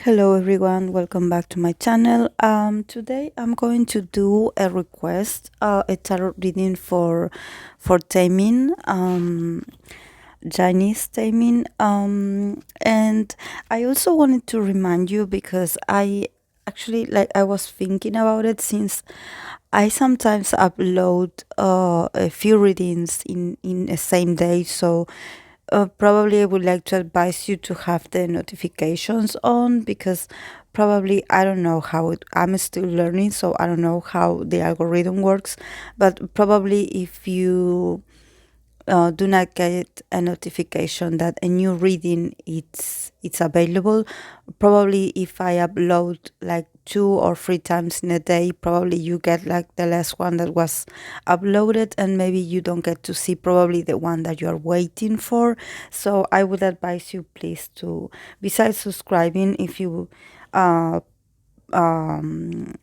Hello everyone, welcome back to my channel. Today I'm going to do a request, a tarot reading for Taemin, Chinese Taemin. And I also wanted to remind you because I actually I was thinking about it since I sometimes upload a few readings in the same day, so probably I would like to advise you to have the notifications on because probably I don't know how I'm still learning, so I don't know how the algorithm works. But probably if you do not get a notification that a new reading it's available, probably if I upload like 2 or 3 times in a day, probably you get like the last one that was uploaded, and maybe you don't get to see probably the one that you are waiting for. So I would advise you please to, besides subscribing, if you uh, um,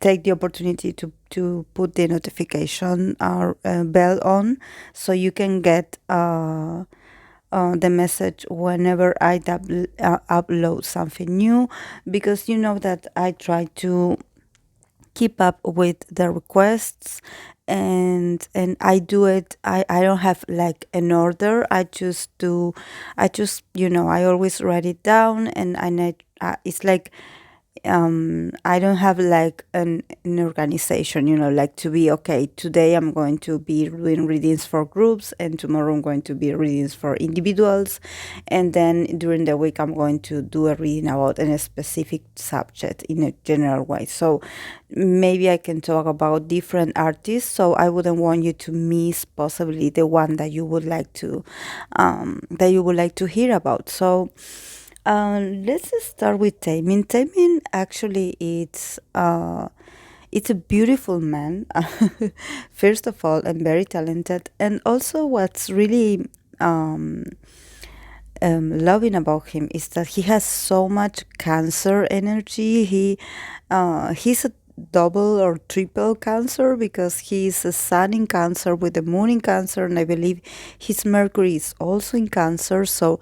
take the opportunity to put the notification or bell on, so you can get the message whenever I upload something new, because you know that I try to keep up with the requests, and I do it. I don't have like an order. I just I always write it down, and it's like I don't have like an organization, like to be okay. Today I'm going to be doing readings for groups, and tomorrow I'm going to be readings for individuals, and then during the week I'm going to do a reading about a specific subject in a general way. So maybe I can talk about different artists. So I wouldn't want you to miss possibly the one that you would like to hear about. So let's start with Taemin. Taemin actually it's a beautiful man, first of all, and very talented. And also, what's really loving about him is that he has so much Cancer energy. He's a double or triple Cancer because he's a sun in Cancer with the moon in Cancer, and I believe his Mercury is also in Cancer. So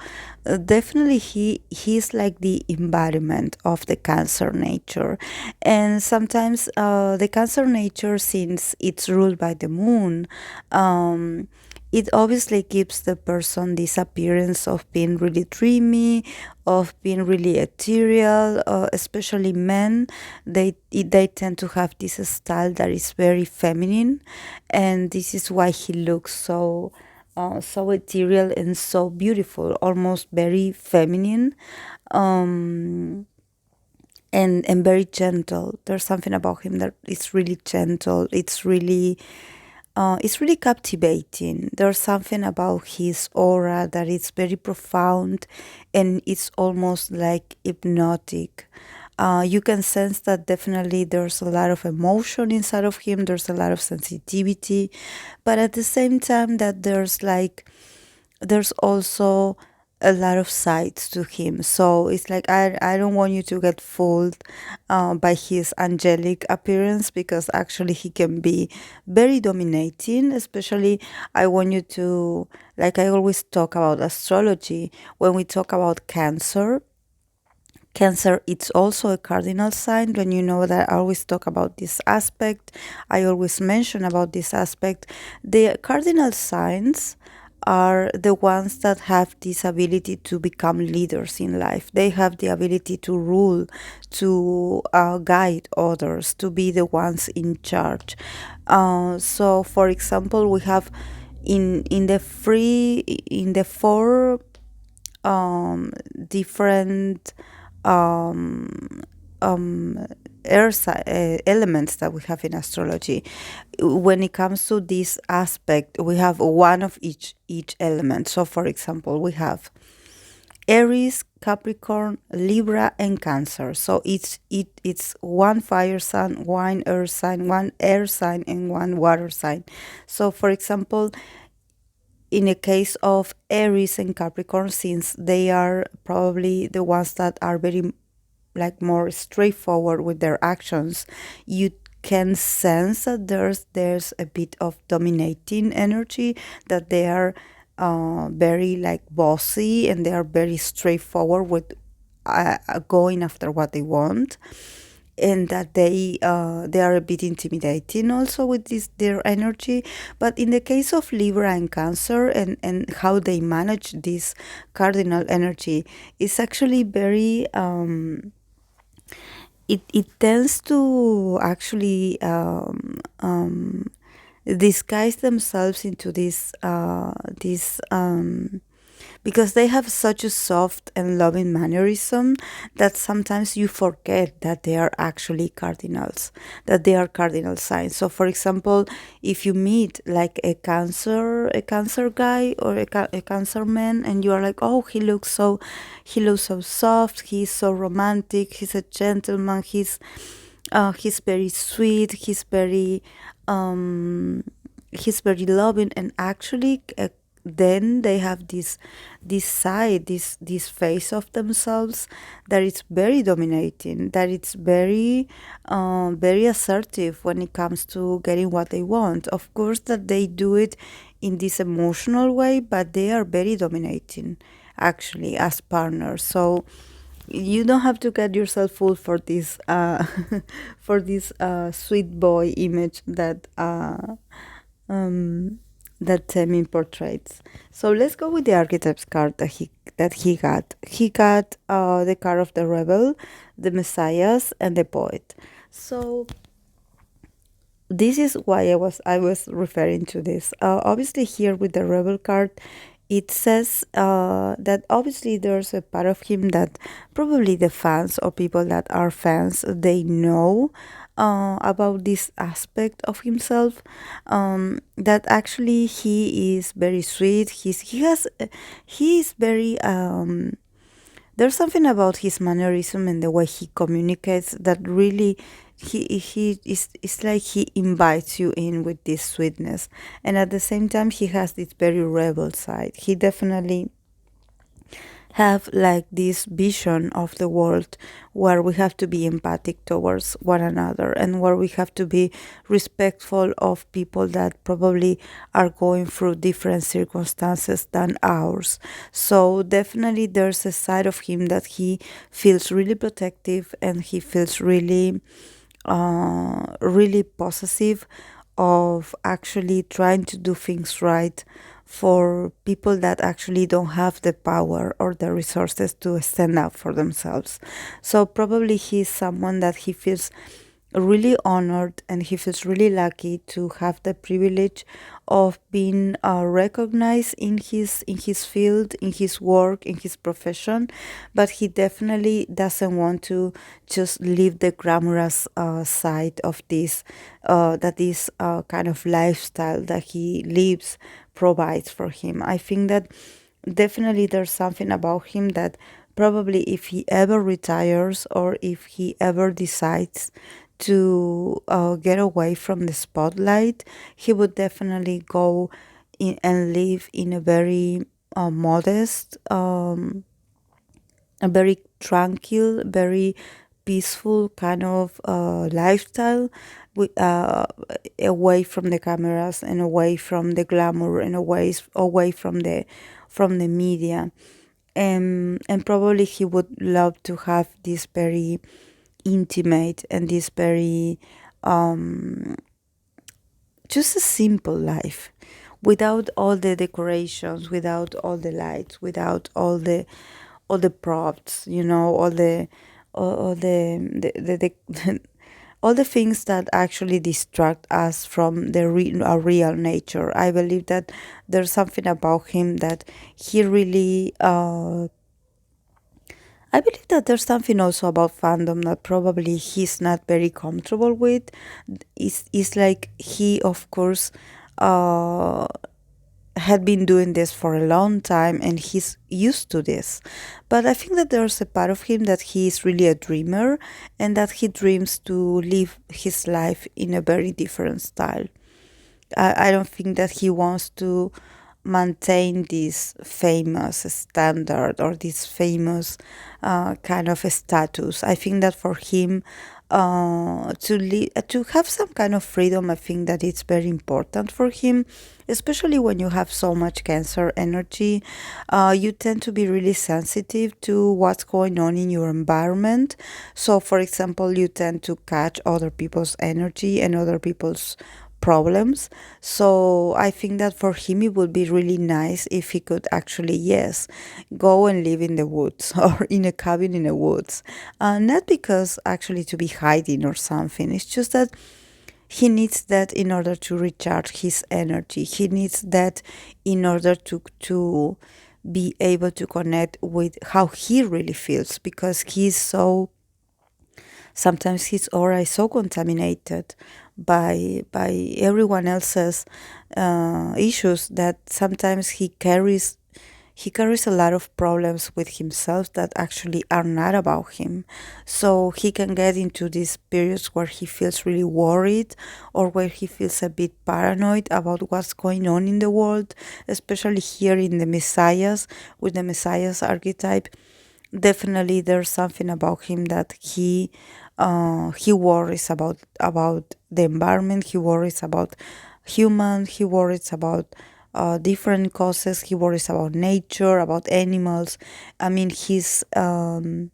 definitely he's like the embodiment of the Cancer nature. And sometimes the Cancer nature, since it's ruled by the moon, it obviously gives the person this appearance of being really dreamy, of being really ethereal. Especially men, they tend to have this style that is very feminine, and this is why he looks so ethereal and so beautiful, almost very feminine, and very gentle. There's something about him that is really gentle. It's really captivating. There's something about his aura that is very profound, and it's almost like hypnotic. You can sense that definitely there's a lot of emotion inside of him. There's a lot of sensitivity, but at the same time that there's also a lot of sides to him. So it's like I don't want you to get fooled by his angelic appearance, because actually he can be very dominating. Especially, I want you to, like I always talk about astrology, when we talk about Cancer, it's also a cardinal sign. When you know that I always talk about this aspect, I always mention about this aspect. The cardinal signs are the ones that have this ability to become leaders in life. They have the ability to rule, to guide others, to be the ones in charge. So, for example, we have in the four different um, um, elements that we have in astrology. When it comes to this aspect, we have one of each element. So, for example, we have Aries, Capricorn, Libra, and Cancer. So it's one fire sign, one earth sign, one air sign, and one water sign. So, for example, in the case of Aries and Capricorn, since they are probably the ones that are very like more straightforward with their actions, you can sense that there's a bit of dominating energy, that they are very like bossy, and they are very straightforward with going after what they want, and that they are a bit intimidating also with this their energy. But in the case of Libra and Cancer, and how they manage this cardinal energy, is actually very it tends to actually disguise themselves into this because they have such a soft and loving mannerism that sometimes you forget that they are actually cardinals, that they are cardinal signs. So, for example, if you meet like a cancer guy or a cancer man, and you are like, oh, he looks so soft, he's so romantic, he's a gentleman, he's very sweet, um he's very loving, and actually then they have this side, this face of themselves that it's very dominating, that it's very assertive when it comes to getting what they want. Of course that they do it in this emotional way, but they are very dominating actually as partners. So you don't have to get yourself fooled for this for this sweet boy image um, that Temin portrays. So let's go with the archetypes card that he got. He got the card of the rebel, the messiahs, and the poet. So this is why I was referring to this. Obviously, here with the rebel card, it says that obviously there's a part of him that probably the fans or people that are fans, they know about this aspect of himself. That actually he is very sweet. He is very there's something about his mannerism and the way he communicates that really he is it's like he invites you in with this sweetness, and at the same time he has this very rebel side. He definitely have like this vision of the world where we have to be empathic towards one another, and where we have to be respectful of people that probably are going through different circumstances than ours. So definitely there's a side of him that he feels really protective, and he feels really possessive of actually trying to do things right for people that actually don't have the power or the resources to stand up for themselves. So probably he's someone that he feels really honored, and he feels really lucky to have the privilege of being recognized in his field, in his work, in his profession. But he definitely doesn't want to just leave the glamorous side of this, that this kind of lifestyle that he lives provides for him. I think that definitely there's something about him that probably if he ever retires, or if he ever decides to get away from the spotlight, he would definitely go in and live in a very modest, a very tranquil, very peaceful kind of lifestyle, away from the cameras, and away from the glamour, and away from the media. And probably he would love to have this very intimate, and this very just a simple life, without all the decorations, without all the lights, without all the props, all the all the things that actually distract us from our real nature. I believe that there's something about him that he really I believe that there's something also about fandom that probably he's not very comfortable with. It's like he, of course, uh, had been doing this for a long time, and he's used to this. But I think that there's a part of him that he is really a dreamer, and that he dreams to live his life in a very different style. I don't think that he wants to maintain this famous standard or this famous kind of status. I think that for him, to have some kind of freedom, I think that it's very important for him, especially when you have so much Cancer energy. You tend to be really sensitive to what's going on in your environment. So, for example, you tend to catch other people's energy and other people's problems. So I think that for him it would be really nice if he could actually, yes, go and live in the woods or in a cabin in the woods. Not because actually to be hiding or something. It's just that he needs that in order to recharge his energy. He needs that in order to be able to connect with how he really feels, because he's so, sometimes his aura is so contaminated by everyone else's issues that sometimes he carries a lot of problems with himself that actually are not about him. So he can get into these periods where he feels really worried or where he feels a bit paranoid about what's going on in the world, especially here in the Messiahs, with the Messiah's archetype. Definitely there's something about him that he worries about the environment. He worries about humans. He worries about different causes. He worries about nature, about animals. I mean, he's the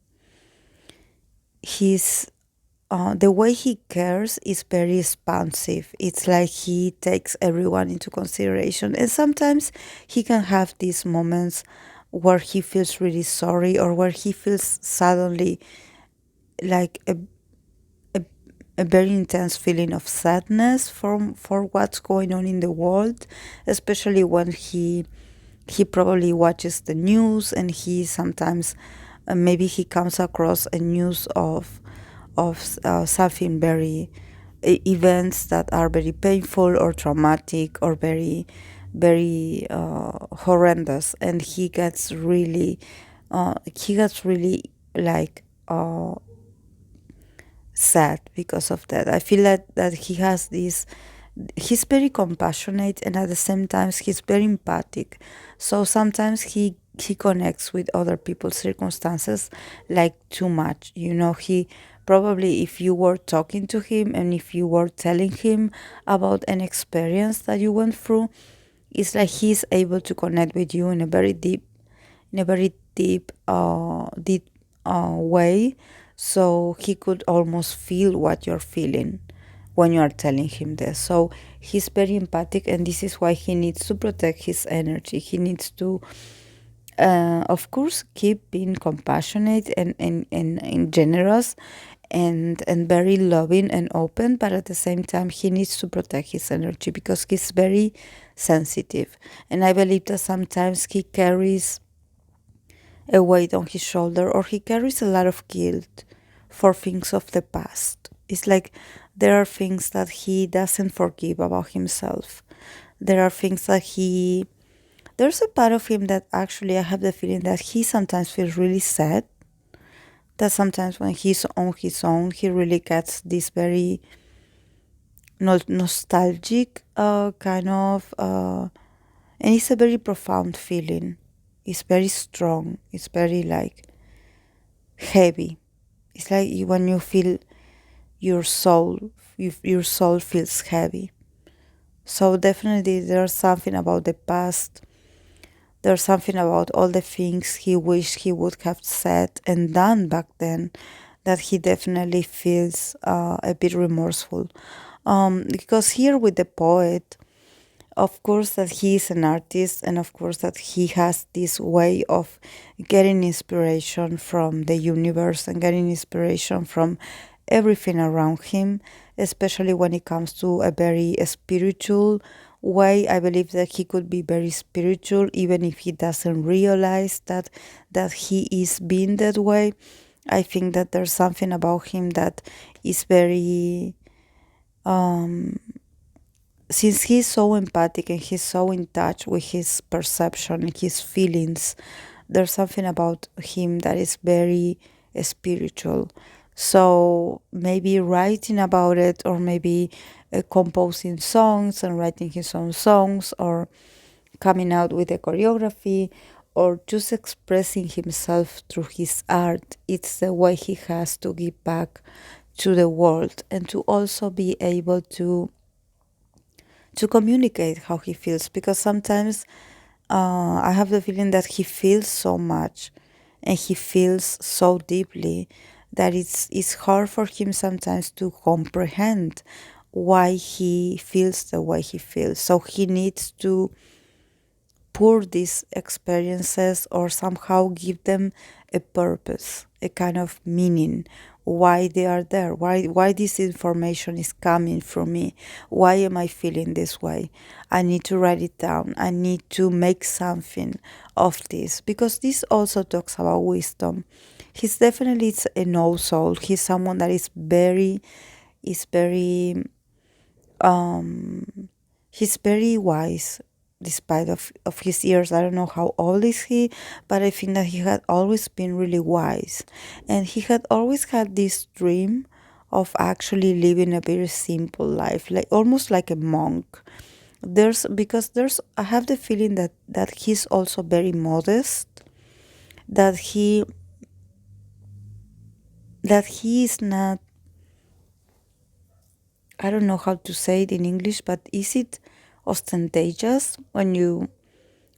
way he cares is very expansive. It's like he takes everyone into consideration, and sometimes he can have these moments where he feels really sorry, or where he feels suddenly like a very intense feeling of sadness for what's going on in the world, especially when he probably watches the news, and he sometimes maybe he comes across a news of something very events that are very painful or traumatic or very horrendous, and he gets really like sad because of that. I feel that he has this, he's very compassionate, and at the same time he's very empathic. So sometimes he connects with other people's circumstances like too much. He probably, if you were talking to him and if you were telling him about an experience that you went through, it's like he's able to connect with you in a very deep way. So he could almost feel what you're feeling when you are telling him this. So he's very empathic, and this is why he needs to protect his energy. He needs to, of course, keep being compassionate and generous and very loving and open, but at the same time, he needs to protect his energy because he's very sensitive. And I believe that sometimes he carries a weight on his shoulder, or he carries a lot of guilt for things of the past. It's like there are things that he doesn't forgive about himself. There are things that there's a part of him that actually I have the feeling that he sometimes feels really sad. That sometimes when he's on his own, he really gets this very nostalgic kind of, and it's a very profound feeling. It's very strong. It's very like heavy. It's like when you feel your soul feels heavy. So definitely there's something about the past. There's something about all the things he wished he would have said and done back then that he definitely feels a bit remorseful. Because here with the poet, of course that he is an artist, and of course that he has this way of getting inspiration from the universe and getting inspiration from everything around him, especially when it comes to a very spiritual way. I believe that he could be very spiritual even if he doesn't realize that he is being that way. I think that there's something about him that is very, since he's so empathic and he's so in touch with his perception and his feelings, there's something about him that is very spiritual. So maybe writing about it, or maybe composing songs and writing his own songs, or coming out with a choreography or just expressing himself through his art. It's the way he has to give back to the world and to also be able to communicate how he feels, because sometimes I have the feeling that he feels so much and he feels so deeply that it's hard for him sometimes to comprehend why he feels the way he feels. So he needs to pour these experiences or somehow give them a purpose, a kind of meaning, why they are there, why this information is coming from me, why am I feeling this way. I need to write it down, I need to make something of this, because this also talks about wisdom. He's definitely an old soul. He's someone that is very um he's very wise despite of his years. I don't know how old is he, but I think that he had always been really wise. And he had always had this dream of actually living a very simple life, like almost like a monk. There's I have the feeling that he's also very modest, that he is not, I don't know how to say it in English, but is it ostentatious when you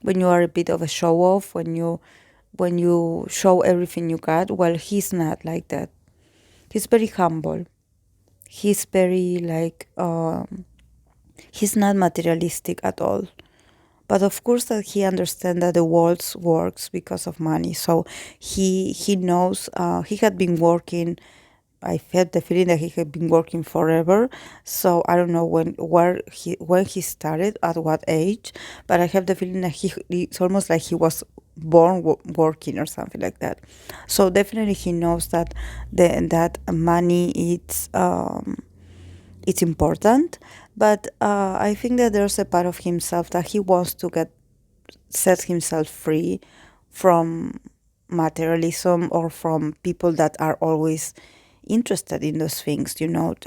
are a bit of a show off, when you show everything you got? Well, he's not like that. He's very humble. He's very like he's not materialistic at all. But of course that he understands that the world works because of money. So he knows he had been working. I had the feeling that he had been working forever. So I don't know when he started, at what age, but I have the feeling that it's almost like he was born working or something like that. So definitely he knows that money it's important, but I think that there's a part of himself that he wants to set himself free from materialism or from people that are always interested in those things,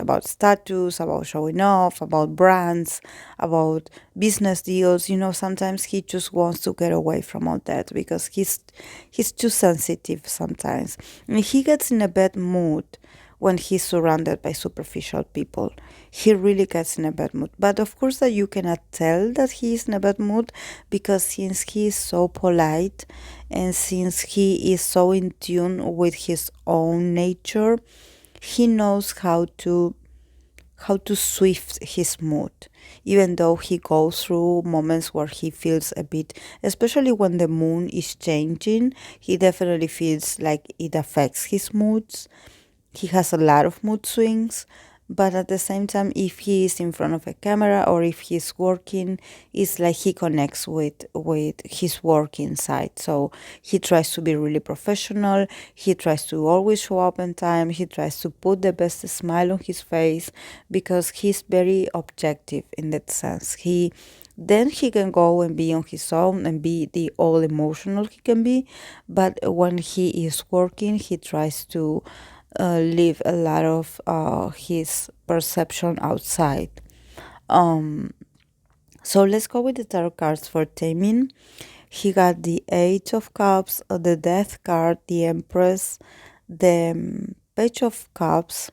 about status, about showing off, about brands, about business deals. Sometimes he just wants to get away from all that because he's too sensitive sometimes. And he gets in a bad mood when he's surrounded by superficial people. He really gets in a bad mood. But of course that you cannot tell that he is in a bad mood, because since he is so polite and since he is so in tune with his own nature, he knows how to swift his mood, even though he goes through moments where he feels a bit, especially when the moon is changing, he definitely feels like it affects his moods. He has a lot of mood swings, but at the same time, if he is in front of a camera or if he's working, it's like he connects with his work inside. So he tries to be really professional. He tries to always show up on time. He tries to put the best smile on his face, because he's very objective in that sense. He can go and be on his own and be the all emotional he can be, but when he is working, he tries to leave a lot of his perception outside. Um, so let's go with the tarot cards for Taemin. He got the Eight of Cups, the Death card, the Empress, the Page of Cups,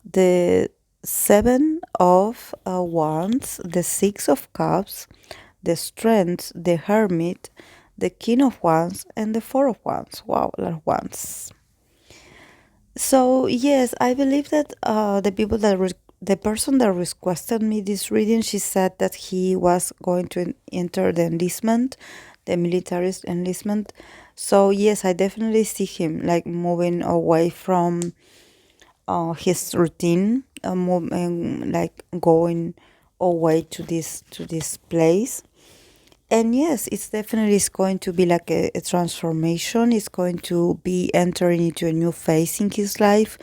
the Seven of Wands, the Six of Cups, the Strength, the Hermit, the King of Wands, and the Four of Wands. Wow, a lot of wands. So yes, I believe that the person that requested me this reading, she said that he was going to enter the enlistment, the military enlistment. So yes, I definitely see him like moving away from his routine, like going away to this place. And yes, it's definitely is going to be like a transformation. It's going to be entering into a new phase in his life.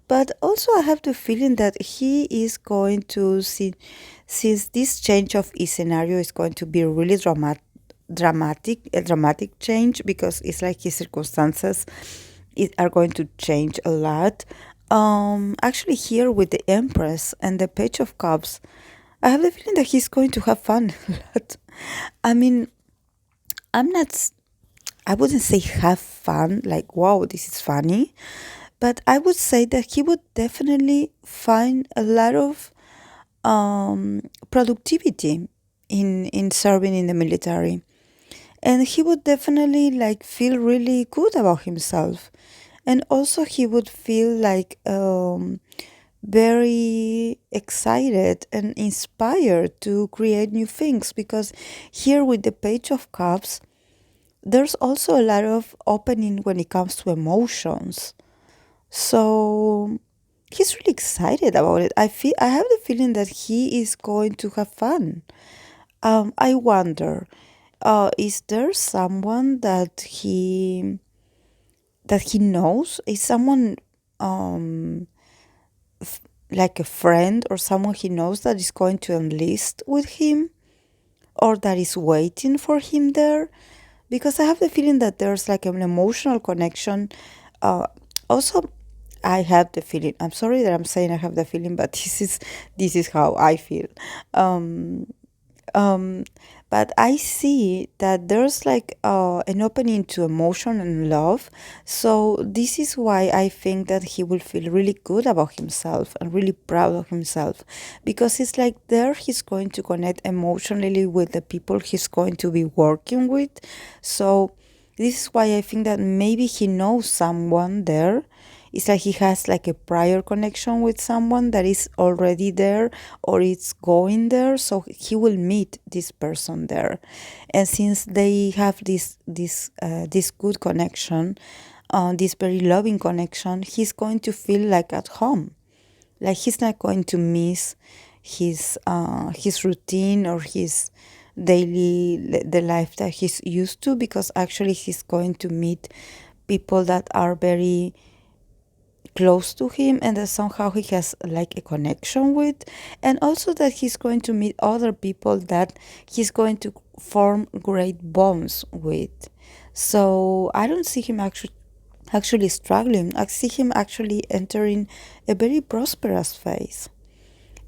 But also, I have the feeling that he is going to see, since this change of scenario is going to be really a dramatic change, because it's like his circumstances are going to change a lot. Actually, here with the Empress and the Page of Cups, I have the feeling that he's going to have fun a lot. I mean, I'm not, s- I wouldn't say have fun, like, wow, this is funny, but I would say that he would definitely find a lot of productivity in serving in the military. And he would definitely like feel really good about himself. And also he would feel like very excited and inspired to create new things, because here with the Page of Cups there's also a lot of opening when it comes to emotions. So he's really excited about it. I have the feeling that he is going to have fun. I wonder, is there someone that he knows? Is someone um like a friend or someone he knows that is going to enlist with him, or that is waiting for him there? Because I have the feeling that there's like an emotional connection. Uh, Also, I have the feeling. I'm sorry that I'm saying I have the feeling, but this is how I feel. Um, um, but I see that there's like an opening to emotion and love. So this is why I think that he will feel really good about himself and really proud of himself, because it's like there he's going to connect emotionally with the people he's going to be working with. So this is why I think that maybe he knows someone there. It's like he has like a prior connection with someone that is already there or it's going there, so he will meet this person there. And since they have this good connection, this very loving connection, he's going to feel like at home. Like he's not going to miss his routine or his the life that he's used to, because actually he's going to meet people that are very close to him and that somehow he has like a connection with, and also that he's going to meet other people that he's going to form great bonds with. So I don't see him actually struggling. I see him actually entering a very prosperous phase.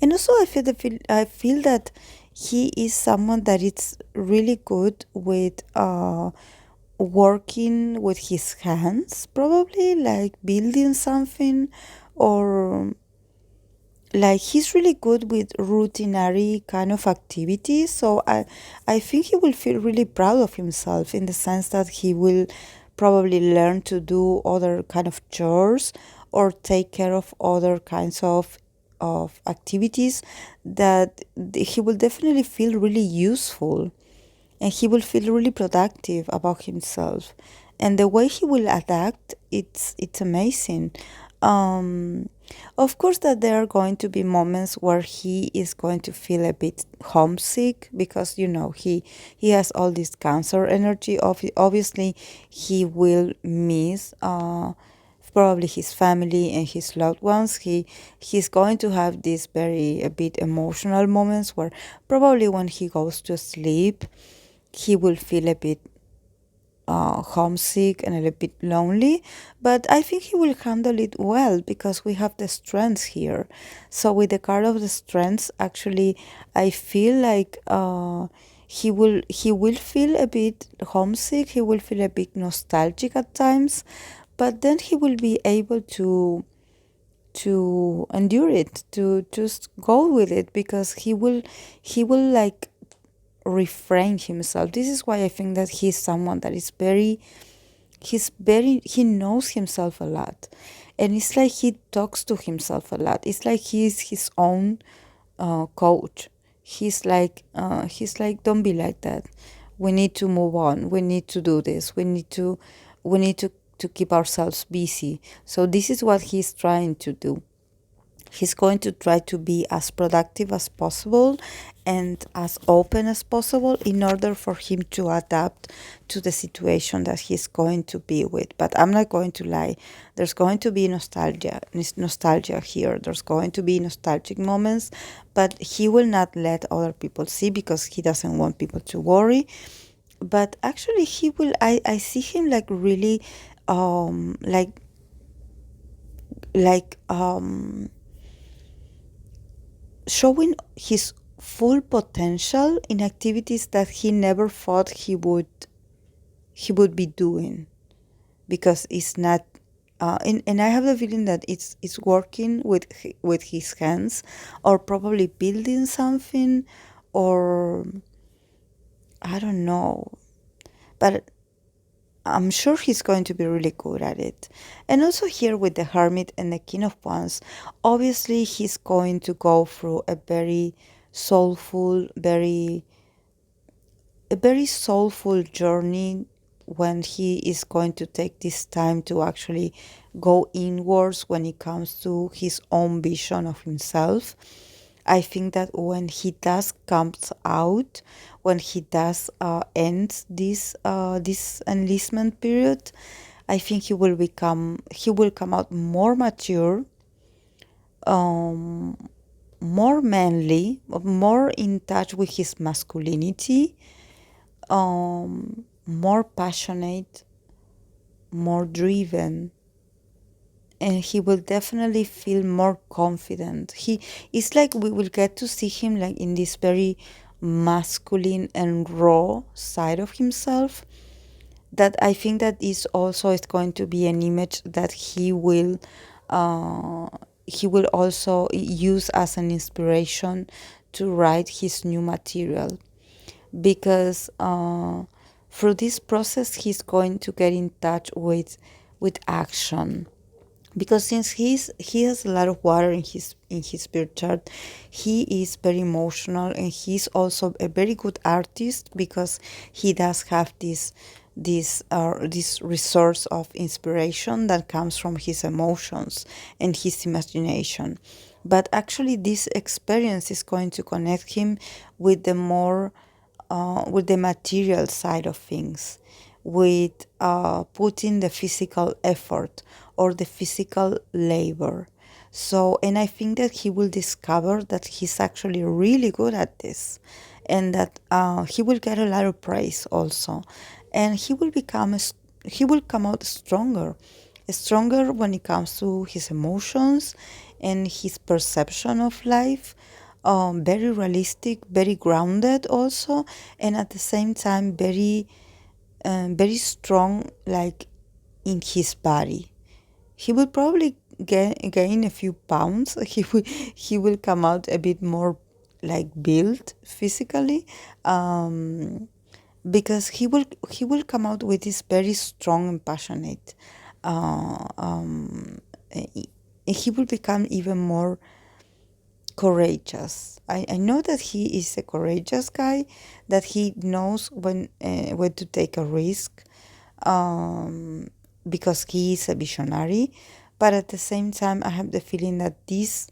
And also I feel that he is someone that is really good with working with his hands, probably like building something, or like he's really good with routinary kind of activities. So I think he will feel really proud of himself in the sense that he will probably learn to do other kind of chores or take care of other kinds of activities that he will definitely feel really useful, and he will feel really productive about himself. And the way he will adapt, it's amazing. um of course that there are going to be moments where he is going to feel a bit homesick, because he has all this cancer energy. Obviously he will miss probably his family and his loved ones. He's going to have these very a bit emotional moments where probably when he goes to sleep he will feel a bit homesick and a little bit lonely, but I think he will handle it well because we have the strengths here. So with the card of the strengths, actually, I feel like he will feel a bit homesick. He will feel a bit nostalgic at times, but then he will be able to endure it, to just go with it, because he will like refrain himself. This is why I think that he's someone that is he knows himself a lot. And it's like he talks to himself a lot. It's like he's his own coach. He's like, don't be like that. We need to move on. We need to do this. We need to keep ourselves busy. So this is what he's trying to do. He's going to try to be as productive as possible and as open as possible in order for him to adapt to the situation that he's going to be with. But I'm not going to lie. There's going to be nostalgia here. There's going to be nostalgic moments, but he will not let other people see because he doesn't want people to worry. But actually he will I see him like really like showing his full potential in activities that he never thought he would be doing, because it's not and I have the feeling that it's working with with his hands, or probably building something, or I don't know, but I'm sure he's going to be really good at it. And also here with the Hermit and the King of Wands, obviously he's going to go through a very soulful journey when he is going to take this time to actually go inwards when it comes to his own vision of himself. I think that when he does comes out, when he does end this enlistment period, I think he will come out more mature, um, more manly, more in touch with his masculinity, more passionate, more driven, and he will definitely feel more confident. He It's like we will get to see him like in this very masculine and raw side of himself, that I think that is going to be an image that uh, he will also use as an inspiration to write his new material, because through this process he's going to get in touch with action, because since he has a lot of water in his birth chart, he is very emotional, and he's also a very good artist, because he does have this resource of inspiration that comes from his emotions and his imagination. But actually this experience is going to connect him with the more with the material side of things, with putting the physical effort or the physical labor. So, and I think that he will discover that he's actually really good at this, and that he will get a lot of praise also, and he will come out stronger when it comes to his emotions and his perception of life, very realistic, very grounded also, and at the same time very strong, like in his body. He will probably gain a few pounds. He will come out a bit more like built physically, um, because he will come out with this very strong and passionate. Uh, um, eh, he will become even more courageous. I know that he is a courageous guy, that he knows when to take a risk, um, because he is a visionary. But at the same time, I have the feeling that this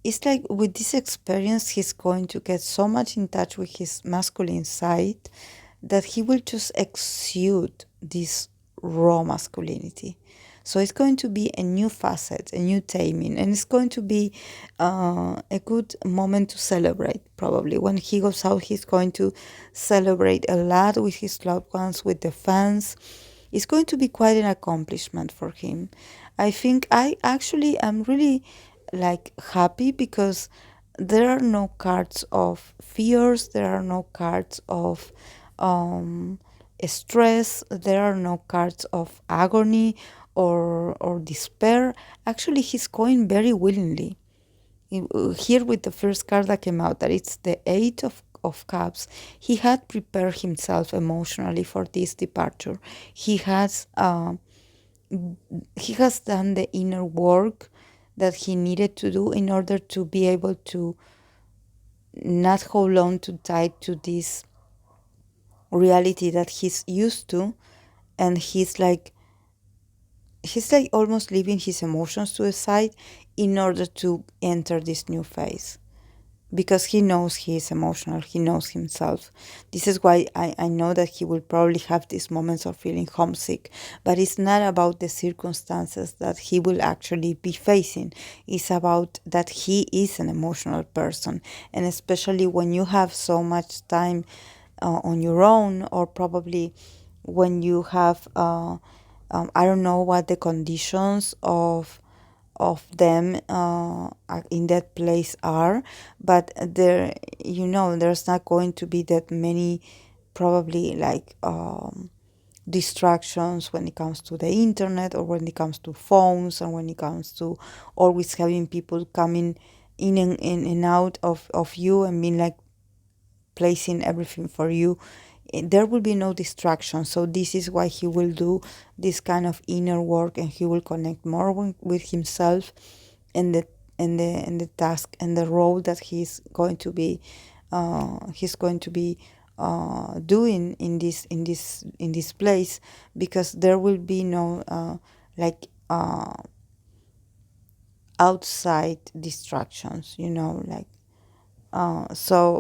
it's like with this experience, he's going to get so much in touch with his masculine side that he will just exude this raw masculinity. So it's going to be a new facet, a new taming, and it's going to be a good moment to celebrate. Probably when he goes out, he's going to celebrate a lot with his loved ones, with the fans. It's going to be quite an accomplishment for him. I think I actually am really like happy, because there are no cards of fears, there are no cards of um, stress, there are no cards of agony or despair. Actually, he's going very willingly. Here with the first card that came out, that it's the Eight of Cups, he had prepared himself emotionally for this departure. He has he has done the inner work that he needed to do in order to be able to not hold on too tight to this reality that he's used to, and he's like almost leaving his emotions to the side in order to enter this new phase, because he knows he is emotional, he knows himself. This is why I know that he will probably have these moments of feeling homesick, but it's not about the circumstances that he will actually be facing. It's about that he is an emotional person, and especially when you have so much time on your own, or probably when you have I don't know what the conditions of of them in that place are, but there, there's not going to be that many, probably, like distractions when it comes to the internet, or when it comes to phones, or when it comes to always having people coming in and out of you, and being like placing everything for you. There will be no distraction. So this is why he will do this kind of inner work, and he will connect more with himself, and the task and the role that he's going to be doing in this place, because there will be no like outside distractions, like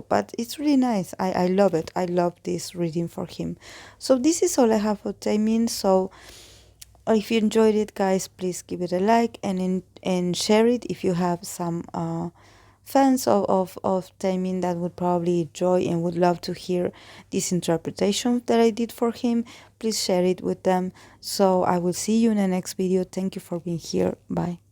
but it's really nice. I love it. I love this reading for him. So this is all I have for Taemin. So if you enjoyed it, guys, please give it a like, and share it if you have some fans of Taemin that would probably enjoy and would love to hear this interpretation that I did for him. Please share it with them. So I will see you in the next video. Thank you for being here. Bye.